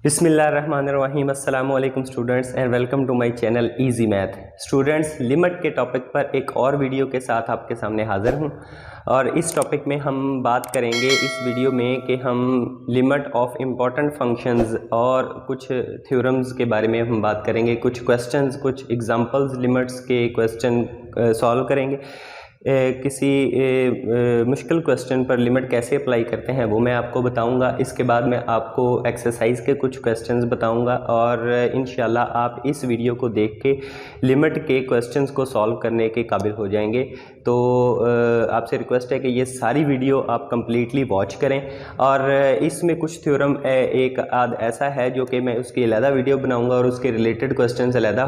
बिस्मिल्लाहिर्रहमानिर्रहीम अस्सलाम वालेकुम students and welcome to my channel easy math. Students, limit के टॉपिक पर एक और वीडियो के साथ आपके सामने हाज़िर हूँ और इस टॉपिक में हम बात करेंगे इस वीडियो में कि हम लिमिट ऑफ इम्पॉर्टेंट फंक्शंस और कुछ थ्योरम्स के बारे में हम बात करेंगे। कुछ क्वेश्चंस, कुछ एग्जांपल्स लिमिट्स के क्वेश्चन सॉल्व करेंगे। किसी मुश्किल क्वेश्चन पर लिमिट कैसे अप्लाई करते हैं वो मैं आपको बताऊंगा। इसके बाद मैं आपको एक्सरसाइज के कुछ क्वेश्चंस बताऊंगा और इंशाल्लाह आप इस वीडियो को देख के लिमिट के क्वेश्चंस को सॉल्व करने के काबिल हो जाएंगे। तो आपसे रिक्वेस्ट है कि ये सारी वीडियो आप कंप्लीटली वॉच करें और इसमें कुछ थ्योरम एक आध ऐसा है जो कि मैं उसकी अलहदा वीडियो बनाऊँगा और उसके रिलेटेड क्वेश्चन अलहदा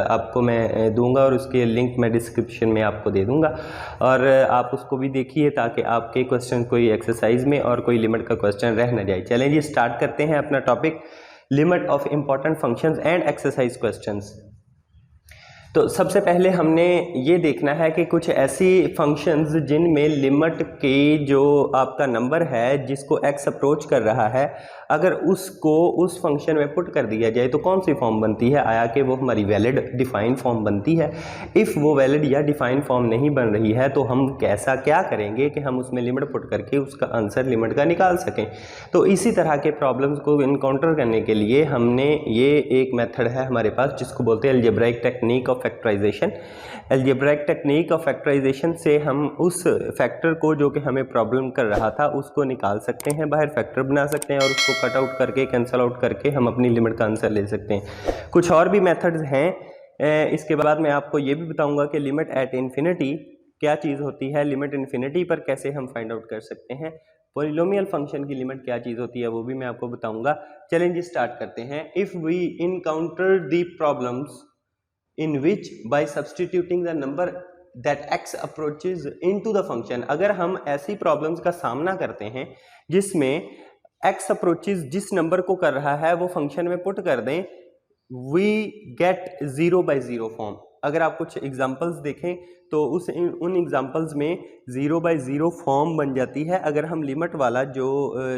आपको मैं दूँगा और उसके लिंक मैं डिस्क्रिप्शन में आपको दे दूँगा और आप उसको भी देखिए ताकि आपके क्वेश्चन कोई एक्सरसाइज में और कोई लिमिट का क्वेश्चन रह न जाए। चलें जी, स्टार्ट करते हैं अपना topic, limit of important functions and exercise questions. तो सबसे पहले हमने ये देखना है कि कुछ ऐसी फंक्शंस जिनमें लिमिट के जो आपका नंबर है जिसको x अप्रोच कर रहा है, अगर उसको उस फंक्शन में पुट कर दिया जाए तो कौन सी फॉर्म बनती है, आया कि वो हमारी वैलिड डिफाइंड फॉर्म बनती है। इफ़ वो वैलिड या डिफाइंड फॉर्म नहीं बन रही है तो हम कैसा क्या करेंगे कि हम उसमें लिमिट पुट करके उसका आंसर लिमिट का निकाल सकें। तो इसी तरह के प्रॉब्लम्स को इनकाउंटर करने के लिए हमने ये एक मेथड है हमारे पास जिसको बोलते हैं algebraic technique of factorization. Algebraic technique of factorization से हम उस फैक्टर को जो कि हमें प्रॉब्लम कर रहा था उसको निकाल सकते हैं, बाहर फैक्टर बना सकते हैं और उसको कट आउट करके, कैंसल आउट करके हम अपनी लिमिट का आंसर ले सकते हैं। कुछ और भी मेथड्स हैं। इसके बाद मैं आपको ये भी बताऊंगा कि लिमिट एट इन्फिनिटी क्या चीज़ होती है, लिमिट इन्फिनिटी पर कैसे हम फाइंड आउट कर सकते हैं, पॉलिनोमियल फंक्शन की लिमिट क्या चीज़ होती है वो भी मैं आपको बताऊंगा। चलें जी, स्टार्ट करते हैं। If we encounter the problems in which by substituting the number that x approaches into the function, अगर हम ऐसी प्रॉब्लम्स का सामना करते हैं जिसमें x अप्रोचेज जिस नंबर को कर रहा है वो फंक्शन में पुट कर दें, we get 0 by 0 फॉर्म। अगर आप कुछ एग्जांपल्स देखें तो उन एग्जांपल्स में 0 by 0 फॉर्म बन जाती है। अगर हम लिमिट वाला जो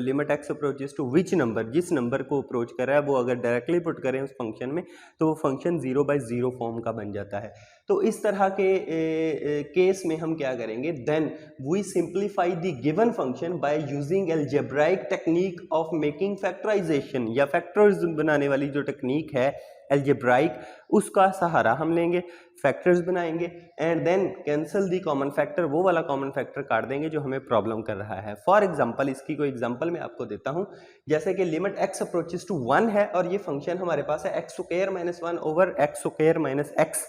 limit x approaches to which number, जिस नंबर को अप्रोच कर रहा है वो अगर डायरेक्टली पुट करें उस फंक्शन में तो वो फंक्शन 0 by 0 फॉर्म का बन जाता है। तो इस तरह के केस में हम क्या करेंगे, then we simplify the given function by using algebraic technique of making factorization, या फैक्टर्स बनाने वाली जो टेक्निक है अलजेब्राइक, उसका सहारा हम लेंगे, फैक्टर्स बनाएंगे and then cancel the common factor, वो वाला कॉमन फैक्टर काट देंगे जो हमें प्रॉब्लम कर रहा है। फॉर एग्जांपल, इसकी कोई एग्जांपल मैं आपको देता हूं, जैसे कि लिमिट x अप्रोचेस टू 1 है और ये फंक्शन हमारे पास है x square minus 1 over x square minus x।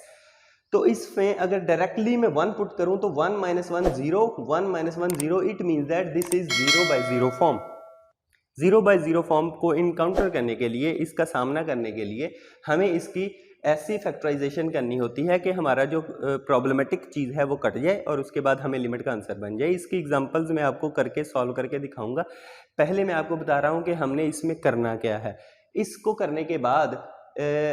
तो इसमें अगर डायरेक्टली मैं 1 पुट करूं तो 1 minus 1 0, 1 minus 1 0, it means that this is 0 by 0 form. 0 by 0 form को इनकाउंटर करने के लिए, इसका सामना करने के लिए हमें इसकी ऐसी फैक्टराइजेशन करनी होती है कि हमारा जो प्रॉब्लमेटिक चीज़ है वो कट जाए और उसके बाद हमें लिमिट का आंसर बन जाए। इसकी एग्जांपल्स मैं आपको करके सॉल्व करके दिखाऊंगा। पहले मैं आपको बता रहा हूँ कि हमने इसमें करना क्या है। इसको करने के बाद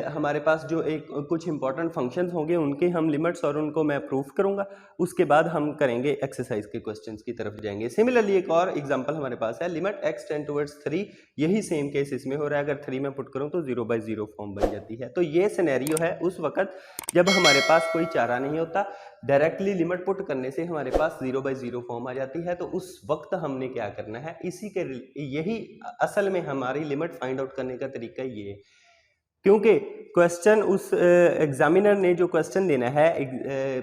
हमारे पास जो कुछ इंपॉर्टेंट फंक्शंस होंगे उनके हम लिमिट्स और उनको मैं प्रूफ करूंगा। उसके बाद हम करेंगे एक्सरसाइज के क्वेश्चंस की तरफ जाएंगे। सिमिलरली एक और एग्जांपल हमारे पास है, लिमिट x टेंड टुवर्ड्स 3, यही सेम केस इसमें हो रहा है। अगर 3 में पुट करूं तो 0 by 0 फॉर्म बन जाती है। तो ये सिनेरियो है उस वक्त जब हमारे पास कोई चारा नहीं होता, डायरेक्टली लिमिट पुट करने से हमारे पास 0 by 0 फॉर्म आ जाती है। तो उस वक्त हमने क्या करना है, यही असल में हमारी लिमिट फाइंड आउट करने का तरीका ये है, क्योंकि क्वेश्चन उस एग्जामिनर ने जो क्वेश्चन देना है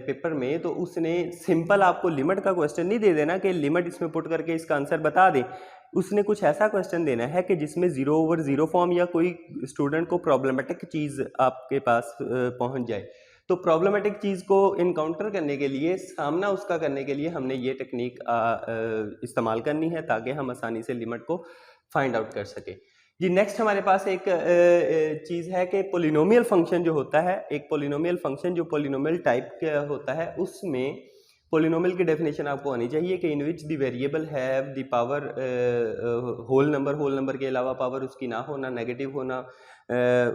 पेपर में, तो उसने सिंपल आपको लिमिट का क्वेश्चन नहीं दे देना कि लिमिट इसमें पुट करके इसका आंसर बता दे। उसने कुछ ऐसा क्वेश्चन देना है कि जिसमें 0 over 0 फॉर्म या कोई स्टूडेंट को प्रॉब्लमेटिक चीज़ आपके पास पहुंच जाए। तो प्रॉब्लमेटिक चीज़ को इनकाउंटर करने के लिए, सामना उसका करने के लिए हमने ये टेक्निक इस्तेमाल करनी है ताकि हम आसानी से लिमिट को फाइंड आउट कर सके जी। नेक्स्ट हमारे पास एक चीज़ है कि पोलिनोमियल फंक्शन जो होता है, एक पोलिनोमियल फंक्शन जो पोलिनोमियल टाइप का होता है, उसमें पोलिनोमियल की डेफिनेशन आपको आनी चाहिए कि in which the variable have the power whole number के अलावा पावर उसकी ना होना, नेगेटिव होना,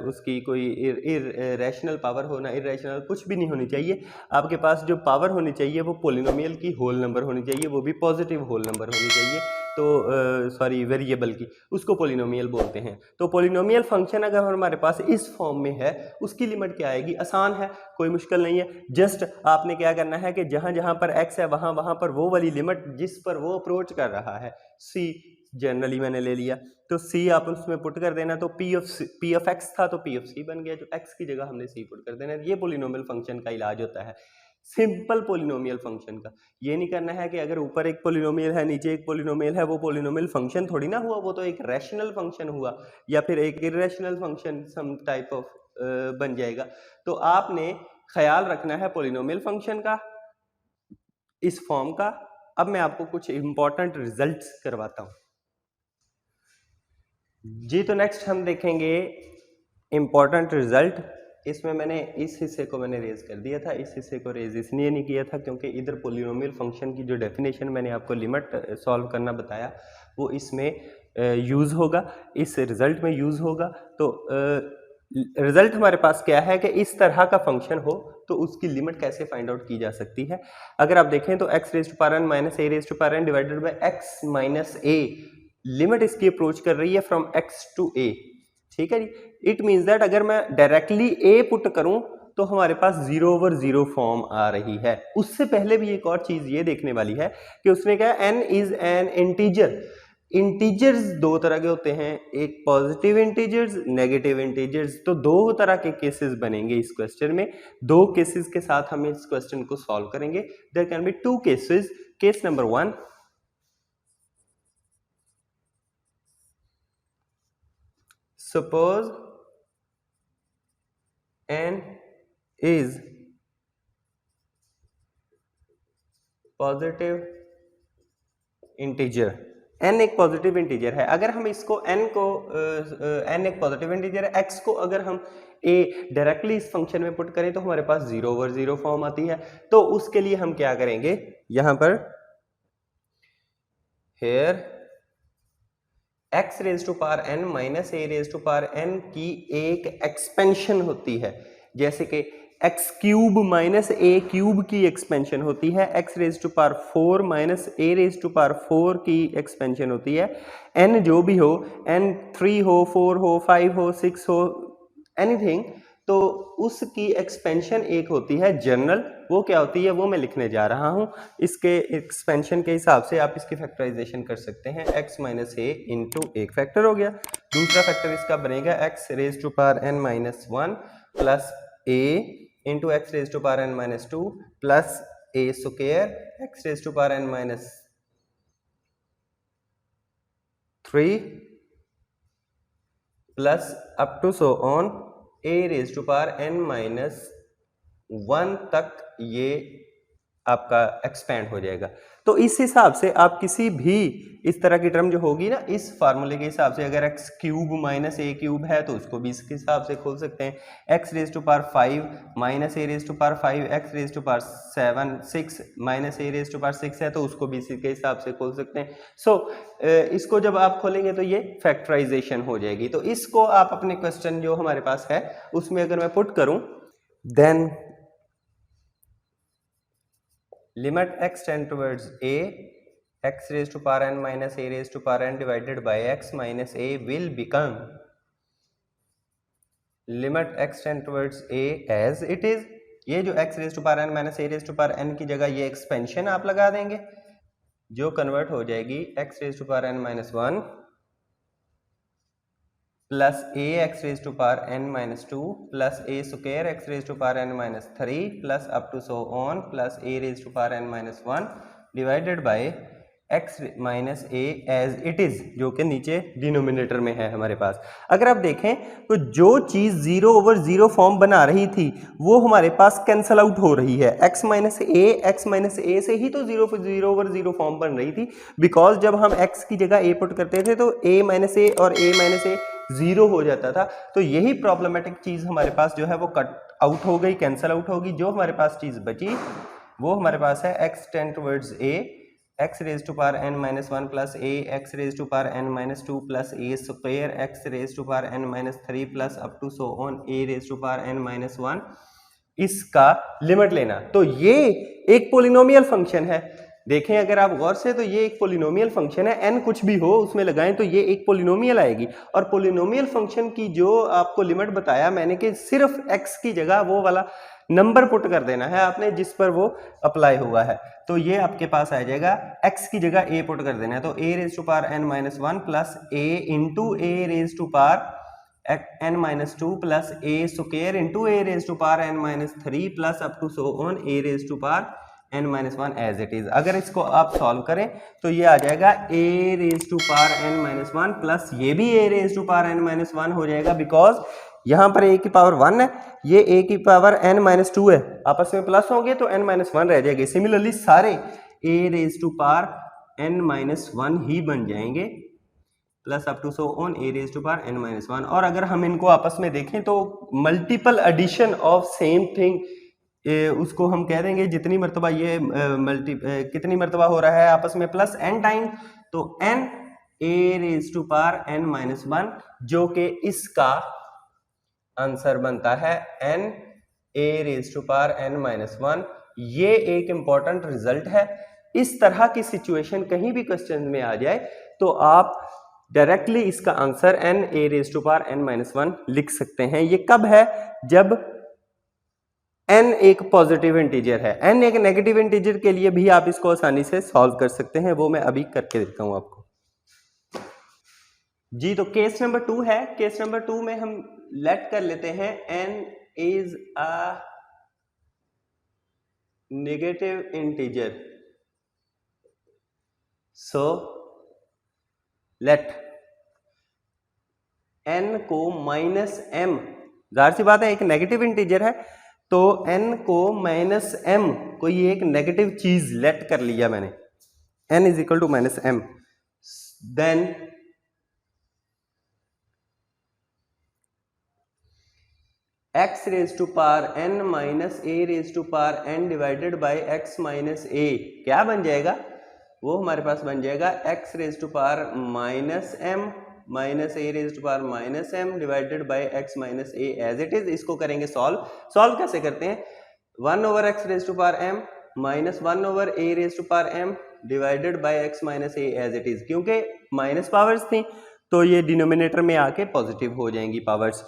उसकी कोई इरेशनल पावर होना, इरेशनल कुछ भी नहीं होनी चाहिए। आपके पास जो पावर होनी चाहिए वो पोलिनोमियल की होल नंबर होनी चाहिए, वो भी पॉजिटिव होल नंबर होनी चाहिए। तो सॉरी वेरिएबल की, उसको पोलिनोमियल बोलते हैं। तो पोलिनोमियल फंक्शन अगर हमारे पास इस फॉर्म में है उसकी लिमिट क्या आएगी? आसान है, कोई मुश्किल नहीं है। जस्ट आपने क्या करना है कि जहां जहां पर x है वहां वहां पर वो वाली लिमिट जिस पर वो अप्रोच कर रहा है, c जनरली मैंने ले लिया, तो c आप उसमें पुट कर देना, तो p ऑफ x था तो p ऑफ c बन गया, जो x की जगह हमने c पुट कर देना। ये पोलिनोमियल फंक्शन का इलाज होता है, सिंपल पोलिनोमियल फंक्शन का। ये नहीं करना है कि अगर ऊपर एक पोलिनोमियल है नीचे एक पोलिनोमियल है, वो पोलिनोमियल फंक्शन थोड़ी ना हुआ, वो तो एक रैशनल फंक्शन हुआ या फिर एक irrational function some type of बन जाएगा। तो आपने ख्याल रखना है पोलिनोमियल फंक्शन का, इस फॉर्म का। अब मैं आपको कुछ इंपॉर्टेंट रिजल्ट्स करवाता हूं जी। तो नेक्स्ट हम देखेंगे इंपॉर्टेंट रिजल्ट। इसमें मैंने इस हिस्से को मैंने रेज कर दिया था, इस हिस्से को रेज इसलिए नहीं किया था क्योंकि इधर पोलिनोमियल फंक्शन की जो डेफिनेशन मैंने आपको लिमिट सॉल्व करना बताया वो इसमें यूज़ होगा, इस रिजल्ट में यूज़ होगा। तो रिजल्ट हमारे पास क्या है कि इस तरह का फंक्शन हो तो उसकी लिमिट कैसे फाइंड आउट की जा सकती है। अगर आप देखें तो x raise to power n minus a raise to power n divided by x minus a, limit इसकी अप्रोच कर रही है फ्रॉम x टू a, ठीक है जी। इट मीन्स दैट अगर मैं डायरेक्टली a पुट करूं तो हमारे पास 0/0 फॉर्म आ रही है। उससे पहले भी एक और चीज ये देखने वाली है कि उसने कहा n is an integer. Integers दो तरह के होते हैं, एक पॉजिटिव इंटीजर्स, नेगेटिव इंटीजर्स। तो दो तरह के केसेस बनेंगे इस क्वेश्चन में। दो केसेस के साथ हम इस क्वेश्चन को सॉल्व करेंगे। There can be two cases. Case number 1, suppose n is positive integer. n एक पॉजिटिव इंटीजर है। अगर हम इसको n को n एक पॉजिटिव इंटीजर है, x को अगर हम a डायरेक्टली इस फंक्शन में पुट करें तो हमारे पास 0/0 फॉर्म आती है। तो उसके लिए हम क्या करेंगे, यहां पर here x raise to power n minus a raise to power n की एक एक्सपेंशन होती है, जैसे कि x cube minus a cube की एक्सपेंशन होती है, x raise to power 4 minus a raise to power 4 की एक्सपेंशन होती है। n जो भी हो, n 3 हो, 4 हो, 5 हो, 6 हो, एनीथिंग, तो उसकी एक्सपेंशन एक होती है जनरल। वो क्या होती है वो मैं लिखने जा रहा हूं। इसके एक्सपेंशन के हिसाब से आप इसकी फैक्टराइजेशन कर सकते हैं। x माइनस ए इंटू एक फैक्टर हो गया, दूसरा फैक्टर इसका बनेगा x raise to power n minus 1 plus a into x raise to power n minus 2 plus a square x raise to power n minus 3 plus up to so on a raise to power n minus 1 तक ये आपका expand हो जाएगा। तो इस हिसाब से आप किसी भी इस तरह की टर्म जो होगी ना, इस फार्मूले के हिसाब से अगर x cube minus a cube है तो उसको भी इसके हिसाब से खोल सकते हैं। x raise to power 5 minus a raise to power 5, x raise to power 7 6 minus a raise to power 6 है तो उसको भी इसी के हिसाब से खोल सकते हैं। सो इसको जब आप खोलेंगे तो ये फैक्टराइजेशन हो जाएगी। तो इसको आप अपने क्वेश्चन जो हमारे पास है उसमें अगर मैं पुट करूं, then limit x tend towards a, x raised to power n minus a raised to power n divided by x minus a will become limit x tend towards a as it is। ये जो x raised to power n minus a raised to power n की जगह ये expansion आप लगा देंगे जो convert हो जाएगी x raised to power n minus 1 plus a x raise to power n minus 2 plus a square x raise to power n minus 3 plus up to so on plus a raise to power n minus 1 divided by x minus a as it is, जो कि नीचे denominator में है हमारे पास। अगर आप देखें तो जो चीज 0/0 फॉर्म बना रही थी वो हमारे पास कैंसल आउट हो रही है। x माइनस a से ही तो 0/0 फॉर्म बन रही थी, बिकॉज जब हम x की जगह a पुट करते थे तो a माइनस a और a माइनस a 0 हो जाता था। तो यही प्रॉब्लमेटिक चीज हमारे पास जो है वो कट आउट हो गई, कैंसल आउट होगी। जो हमारे पास चीज बची वो हमारे पास है x tend towards a, x raise to power n minus 1 plus a, x raise to power n minus 2 plus a square, x raise to power n minus 3 plus up to so on a raise to power n minus 1, इसका limit लेना। तो ये एक polynomial function है। देखें अगर आप गौर से तो ये एक पोलिनोमियल फंक्शन है, n कुछ भी हो उसमें लगाएं तो ये एक पोलिनोमियल आएगी। और पोलिनोमियल फंक्शन की जो आपको लिमिट बताया मैंने कि सिर्फ x की जगह वो वाला नंबर पुट कर देना है आपने जिस पर वो अप्लाई हुआ है। तो ये आपके पास आ जाएगा x की जगह a पुट कर देना है, तो a raise to power n-1 plus a into a raise to power n-2 plus a square into a raise to power n-3 plus up to so on a raise to power n-1 as it is. अगर इसको आप solve करें तो ये आ जाएगा a raise to power n-1 plus ये भी a raise to power n-1 हो जाएगा, बिकॉज यहां पर a की पावर 1 है, ये a की पावर n-2 है, आपस में प्लस होंगे तो n-1 रह जाएगी। सिमिलरली सारे a raise to power n-1 ही बन जाएंगे plus up to so on a raise to power n-1। और अगर हम इनको आपस में देखें तो multiple addition of same thing उसको हम कह देंगे जितनी मरतबा ये कितनी मरतबा हो रहा है आपस में प्लस n टाइम, तो n a raise to power n-1 जो कि इसका आंसर बनता है n a raise to power n-1। ये एक इंपॉर्टेंट रिजल्ट है। इस तरह की सिचुएशन कहीं भी क्वेश्चन में आ जाए तो आप डायरेक्टली इसका answer n a raise to power n-1 लिख सकते हैं। ये कब है? जब n एक पॉजिटिव इंटीजर है। n एक नेगेटिव इंटीजर के लिए भी आप इसको आसानी से सॉल्व कर सकते हैं, वो मैं अभी करके देता हूं आपको जी। तो केस नंबर 2 है। केस नंबर 2 में हम लेट कर लेते हैं n is a negative integer, so let n को -m, जाहिर सी बात है एक नेगेटिव इंटीजर है तो n को -m कोई एक नेगेटिव चीज लेट कर लिया मैंने, n is equal to -m, then x raise to power n minus a raise to power n divided by x minus a क्या बन जाएगा? वो हमारे पास बन जाएगा x raise to power -m minus a raise to power -m divided by x minus a as it is. इसको करेंगे solve. Solve कैसे करते हैं? 1 over x raise to power m minus 1 over a raise to power m divided by x minus a as it is. क्योंकि minus powers थी तो ये denominator में आके पॉजिटिव हो जाएंगी पावर्स।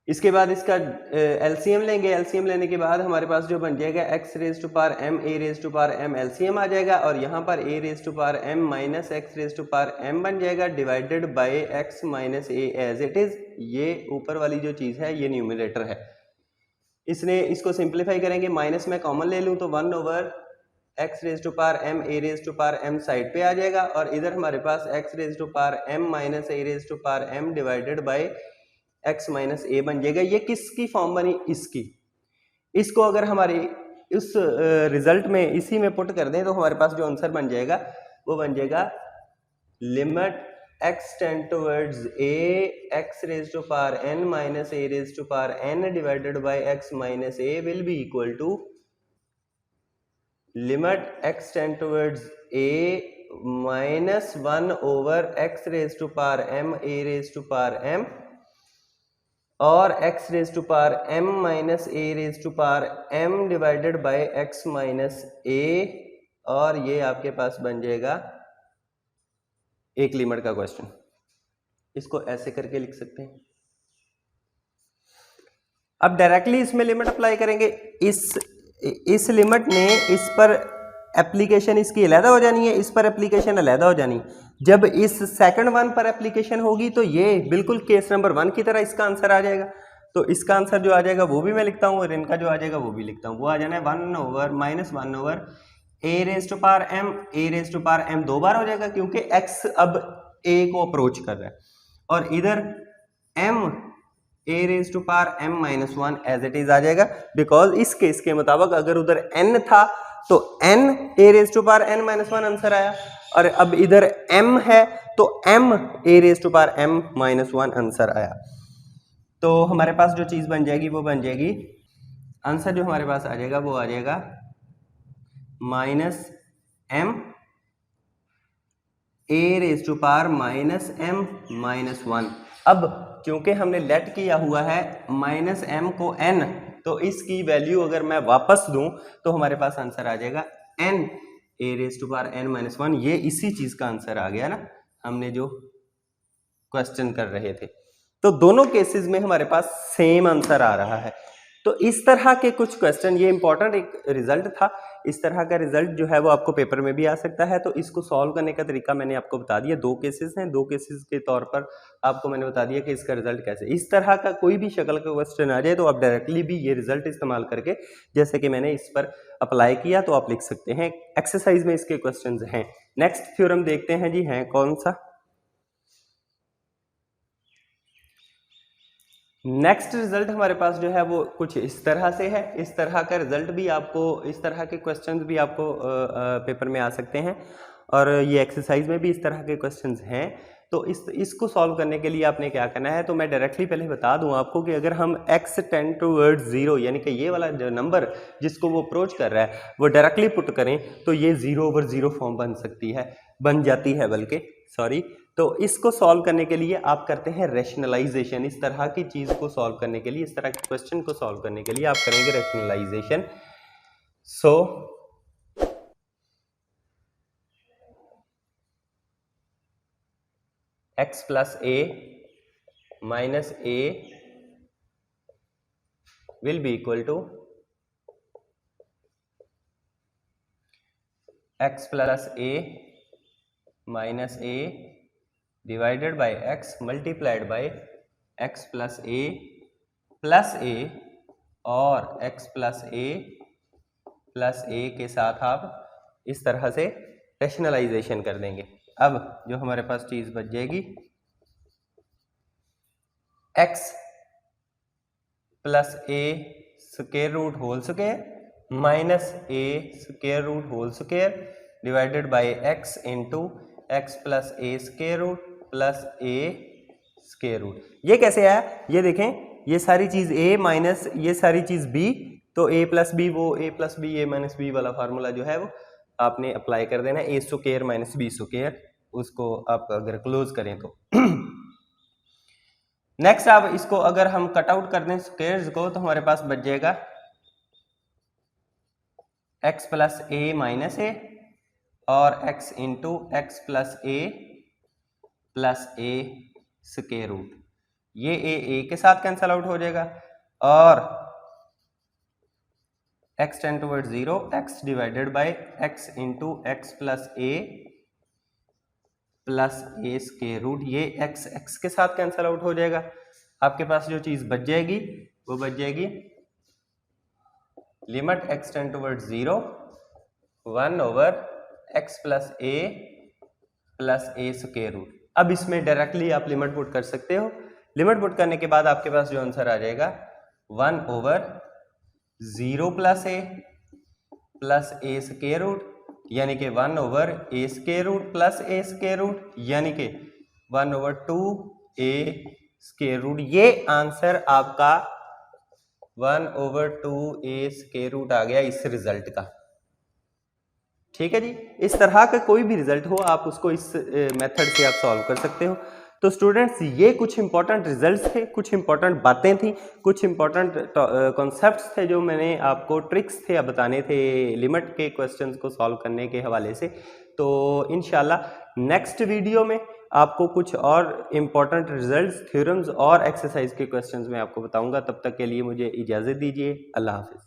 इसके बाद इसका एलसीएम लेंगे। एलसीएम लेने के बाद हमारे पास जो बन जाएगा x raise to power m a raise to power m LCM आ जाएगा और यहाँ पर a raise to power m minus x raise to power m बन जाएगा divided by x minus a as it is. ये ऊपर वाली जो चीज़ है ये न्यूमरेटर है। इसको सिंप्लीफाई करेंगे, माइनस में कॉमन ले लूँ तो 1 over x raise to power m a raise to power m side पे आ जाएगा और इधर हमारे पास x raise to power m minus a raise to power m divided by x minus a बन जाएगा। ये किसकी फॉर्म बनी? इसकी। इसको अगर हमारे उस रिजल्ट में इसी में पुट कर दें तो हमारे पास जो आंसर बन जाएगा वो बन जाएगा limit x tend towards a x raise to power n minus a raise to power n divided by x minus a will be equal to limit x tend towards a minus 1 over x raise to power m a raise to power m और x raise to power m minus a raise to power m divided by x minus a, और ये आपके पास बन जाएगा एक limit का question. इसको ऐसे करके लिख सकते हैं। अब डायरेक्टली इसमें लिमिट अप्लाई करेंगे। इस लिमिट ने इस पर एप्लीकेशन इसकी अलहदा हो जानी है, इस पर एप्लीकेशन अलहदा हो जानी है। जब इस सेकंड वन पर एप्लीकेशन होगी तो ये बिल्कुल केस नंबर 1 की तरह इसका आंसर आ जाएगा। तो इसका आंसर जो आ जाएगा वो भी मैं लिखता हूँ और इनका जो आ जाएगा वो भी लिखता हूँ। वो आ जाना है 1 over minus 1 over a raise to power m, a raise to power m 2 बार हो जाएगा क्योंकि x अब a को अप्रोच कर रहा है, और इधर m a raise to power m minus 1 as it is आ जाएगा, बिकॉज इस केस के मुताबिक अगर उधर n था तो n a raise to power n minus 1 answer आया, और अब इधर m है तो m a raise to power m minus 1 answer आया। तो हमारे पास जो चीज बन जाएगी वो बन जाएगी, आंसर जो हमारे पास आ जाएगा वो आ जाएगा minus m a raise to power minus m minus 1। अब क्योंकि हमने लेट किया हुआ है माइनस एम को n, तो इसकी वैल्यू अगर मैं वापस दूं तो हमारे पास आंसर आ जाएगा n a⁻n-1। ये इसी चीज का आंसर आ गया ना, हमने जो क्वेश्चन कर रहे थे। तो दोनों केसेस में हमारे पास सेम आंसर आ रहा है। तो इस तरह के कुछ क्वेश्चन, ये इंपॉर्टेंट एक रिजल्ट था। इस तरह का रिजल्ट जो है वो आपको पेपर में भी आ सकता है। तो इसको सॉल्व करने का तरीका मैंने आपको बता दिया। दो केसेस हैं, दो केसेस के तौर पर आपको मैंने बता दिया कि इसका रिजल्ट कैसे। इस तरह का कोई भी शक्ल का क्वेश्चन आ जाए तो आप डायरेक्टली भी ये रिजल्ट इस्तेमाल करके, जैसे कि मैंने इस पर अप्लाई किया, तो आप लिख सकते हैं। एक्सरसाइज में इसके क्वेश्चन हैं। नेक्स्ट थ्योरम देखते हैं जी, है कौन सा। नेक्स्ट रिजल्ट हमारे पास जो है वो कुछ इस तरह से है। इस तरह का रिजल्ट भी आपको, इस तरह के क्वेश्चंस भी आपको पेपर में आ सकते हैं, और ये एक्सरसाइज में भी इस तरह के क्वेश्चंस हैं। तो इसको सॉल्व करने के लिए आपने क्या करना है, तो मैं डायरेक्टली पहले बता दूं आपको कि अगर हम x टेंड टूवर्ड्स 0, यानी कि ये वाला जो नंबर जिसको वो अप्रोच कर रहा है वो डायरेक्टली पुट करें तो ये 0/0 फॉर्म बन जाती है बल्कि, सॉरी। तो इसको सॉल्व करने के लिए आप करते हैं रैशनलाइजेशन। इस तरह की चीज को सॉल्व करने के लिए, इस तरह के क्वेश्चन को सॉल्व करने के लिए आप करेंगे rationalisation. So x plus a minus a will be equal to x plus a minus a divided by x multiplied by x plus a और x प्लस a के साथ आप इस तरह से रैशनलाइजेशन कर देंगे। अब जो हमारे पास चीज बच जाएगी, x plus a square root whole square minus a square root whole square divided by x into x plus a square root plus a square root. ये कैसे आया, ये देखें, ये सारी चीज a माइनस ये सारी चीज b, तो a प्लस b, वो a plus b a minus b वाला फार्मूला जो है वो आपने अप्लाई कर देना, a square minus b square, उसको आप अगर क्लोज करें तो। नेक्स्ट, अब इसको अगर हम कट आउट कर दें स्क्वायर्स को, तो हमारे पास बच जाएगा x plus a minus a और x into x plus a square root. ये a के साथ कैंसल आउट हो जाएगा, और x tend towards 0, x divided by x into x plus a square root. ये x के साथ कैंसल आउट हो जाएगा। आपके पास जो चीज बच जाएगी वो बच जाएगी limit x tend towards 0 1 over x plus a square root. अब इसमें डायरेक्टली आप लिमिट पुट कर सकते हो। लिमिट पुट करने के बाद आपके पास जो आंसर आ जाएगा 1 over 0 plus a square root, यानी कि 1 over a square root plus a square root, यानी कि 1 ओवर 2a स्क्वायर रूट। ये आंसर आपका 1 ओवर 2a स्क्वायर रूट आ गया इस रिजल्ट का। ठीक है जी, इस तरह का कोई भी रिजल्ट हो आप उसको इस मेथड से आप सॉल्व कर सकते हो। तो स्टूडेंट्स, ये कुछ इंपॉर्टेंट रिजल्ट्स थे, कुछ इंपॉर्टेंट बातें थी, कुछ इंपॉर्टेंट कॉन्सेप्ट्स थे जो मैंने आपको, ट्रिक्स थे बताने थे लिमिट के क्वेश्चंस को सॉल्व करने के हवाले से। तो इंशाल्लाह नेक्स्ट वीडियो में आपको कुछ और इंपॉर्टेंट रिजल्ट्स, थ्योरम्स और एक्सरसाइज के क्वेश्चंस मैं आपको बताऊंगा। तब तक के लिए मुझे इजाज़त दीजिए। अल्लाह हाफिज़।